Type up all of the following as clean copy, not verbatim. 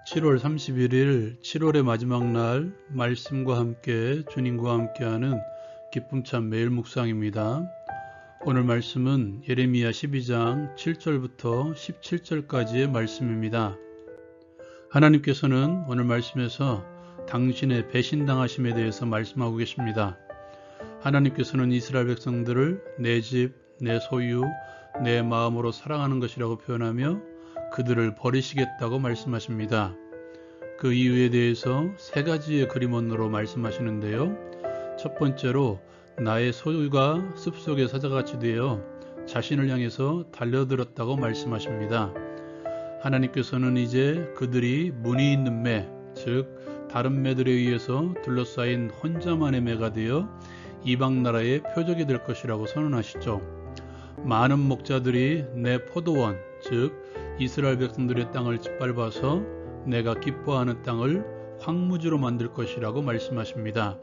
7월 31일 7월의 마지막 날 말씀과 함께 주님과 함께하는 기쁨찬 매일 묵상입니다. 오늘 말씀은 예레미야 12장 7절부터 17절까지의 말씀입니다. 하나님께서는 오늘 말씀에서 당신의 배신당하심에 대해서 말씀하고 계십니다. 하나님께서는 이스라엘 백성들을 내 집, 내 소유, 내 마음으로 사랑하는 것이라고 표현하며 그들을 버리시겠다고 말씀하십니다. 그 이유에 대해서 세 가지의 그림원으로 말씀하시는데요. 첫 번째로 나의 소유가 습속의 사자같이 되어 자신을 향해서 달려들었다고 말씀하십니다. 하나님께서는 이제 그들이 무늬 있는 매, 즉 다른 매들에 의해서 둘러싸인 혼자만의 매가 되어 이방 나라의 표적이 될 것이라고 선언하시죠. 많은 목자들이 내 포도원, 즉 이스라엘 백성들의 땅을 짓밟아서 내가 기뻐하는 땅을 황무지로 만들 것이라고 말씀하십니다.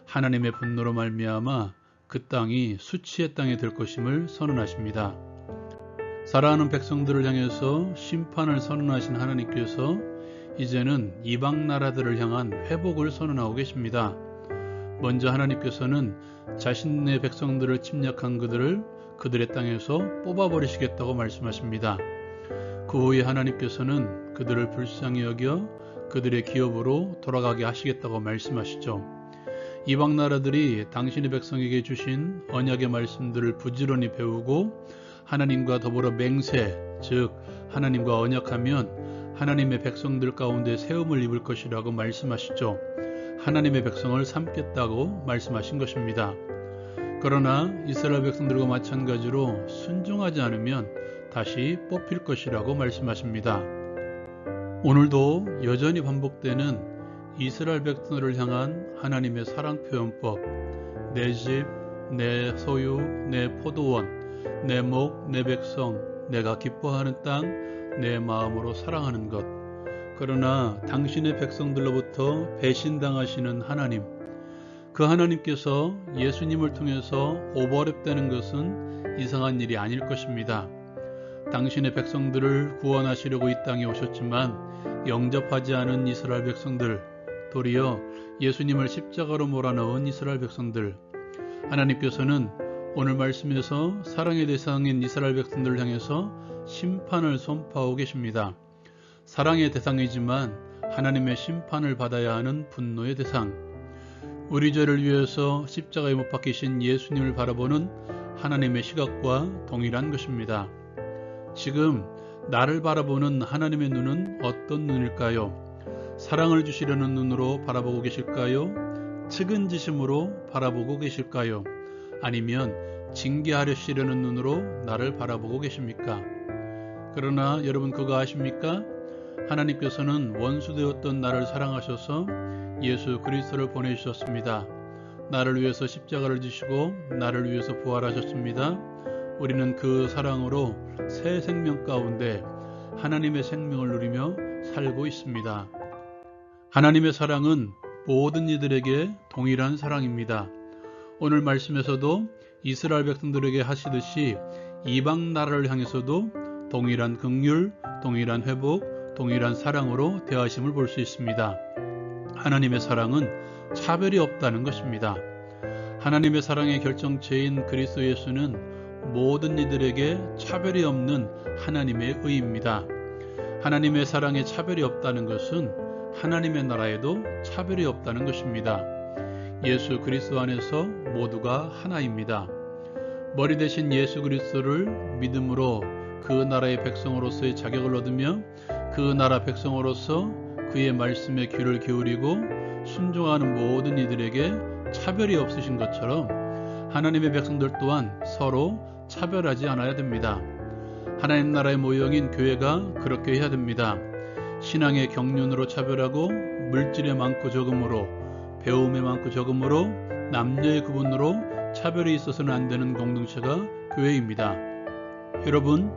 하나님의 분노로 말미암아 그 땅이 수치의 땅이 될 것임을 선언하십니다. 사랑하는 백성들을 향해서 심판을 선언하신 하나님께서 이제는 이방 나라들을 향한 회복을 선언하고 계십니다. 먼저 하나님께서는 자신의 백성들을 침략한 그들의 땅에서 뽑아버리시겠다고 말씀하십니다. 그 후에 하나님께서는 그들을 불쌍히 여겨 그들의 기업으로 돌아가게 하시겠다고 말씀하시죠. 이방 나라들이 당신의 백성에게 주신 언약의 말씀들을 부지런히 배우고 하나님과 더불어 맹세, 즉 하나님과 언약하면 하나님의 백성들 가운데 세움을 입을 것이라고 말씀하시죠. 하나님의 백성을 삼겠다고 말씀하신 것입니다. 그러나 이스라엘 백성들과 마찬가지로 순종하지 않으면 다시 뽑힐 것이라고 말씀하십니다. 오늘도 여전히 반복되는 이스라엘 백성들을 향한 하나님의 사랑 표현법, 내 집, 내 소유, 내 포도원, 내 목, 내 백성, 내가 기뻐하는 땅, 내 마음으로 사랑하는 것. 그러나 당신의 백성들로부터 배신당하시는 하나님, 그 하나님께서 예수님을 통해서 오버랩되는 것은 이상한 일이 아닐 것입니다. 당신의 백성들을 구원하시려고 이 땅에 오셨지만 영접하지 않은 이스라엘 백성들, 도리어 예수님을 십자가로 몰아넣은 이스라엘 백성들, 하나님께서는 오늘 말씀에서 사랑의 대상인 이스라엘 백성들을 향해서 심판을 선포하고 계십니다. 사랑의 대상이지만 하나님의 심판을 받아야 하는 분노의 대상, 우리 죄를 위해서 십자가에 못 박히신 예수님을 바라보는 하나님의 시각과 동일한 것입니다. 지금 나를 바라보는 하나님의 눈은 어떤 눈일까요? 사랑을 주시려는 눈으로 바라보고 계실까요? 측은지심으로 바라보고 계실까요? 아니면 징계하려시려는 눈으로 나를 바라보고 계십니까? 그러나 여러분 그거 아십니까? 하나님께서는 원수되었던 나를 사랑하셔서 예수 그리스도를 보내주셨습니다. 나를 위해서 십자가를 지시고 나를 위해서 부활하셨습니다. 우리는 그 사랑으로 새 생명 가운데 하나님의 생명을 누리며 살고 있습니다. 하나님의 사랑은 모든 이들에게 동일한 사랑입니다. 오늘 말씀에서도 이스라엘 백성들에게 하시듯이 이방 나라를 향해서도 동일한 긍휼, 동일한 회복, 동일한 사랑으로 대하심을 볼 수 있습니다. 하나님의 사랑은 차별이 없다는 것입니다. 하나님의 사랑의 결정체인 그리스도 예수는 모든 이들에게 차별이 없는 하나님의 의입니다. 하나님의 사랑에 차별이 없다는 것은 하나님의 나라에도 차별이 없다는 것입니다. 예수 그리스도 안에서 모두가 하나입니다. 머리 대신 예수 그리스도를 믿음으로 그 나라의 백성으로서의 자격을 얻으며 그 나라 백성으로서 그의 말씀에 귀를 기울이고 순종하는 모든 이들에게 차별이 없으신 것처럼 하나님의 백성들 또한 서로 차별하지 않아야 됩니다. 하나님 나라의 모형인 교회가 그렇게 해야 됩니다. 신앙의 경륜으로 차별하고 물질의 많고 적음으로, 배움의 많고 적음으로, 남녀의 구분으로 차별이 있어서는 안 되는 공동체가 교회입니다. 여러분,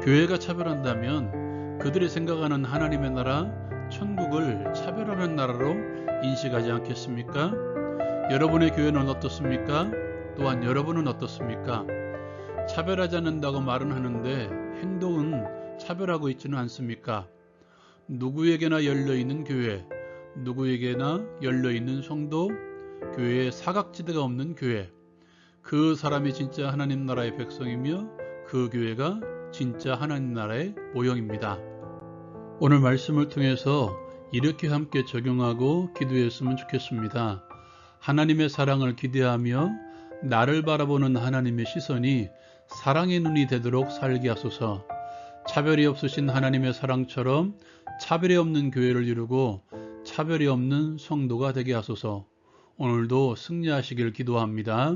교회가 차별한다면 그들이 생각하는 하나님의 나라, 천국을 차별하는 나라로 인식하지 않겠습니까? 여러분의 교회는 어떻습니까? 또한 여러분은 어떻습니까? 차별하지 않는다고 말은 하는데 행동은 차별하고 있지는 않습니까? 누구에게나 열려있는 교회, 누구에게나 열려있는 성도, 교회에 사각지대가 없는 교회, 그 사람이 진짜 하나님 나라의 백성이며 그 교회가 진짜 하나님 나라의 모형입니다. 오늘 말씀을 통해서 이렇게 함께 적용하고 기도했으면 좋겠습니다. 하나님의 사랑을 기대하며 나를 바라보는 하나님의 시선이 사랑의 눈이 되도록 살게 하소서. 차별이 없으신 하나님의 사랑처럼 차별이 없는 교회를 이루고 차별이 없는 성도가 되게 하소서. 오늘도 승리하시길 기도합니다.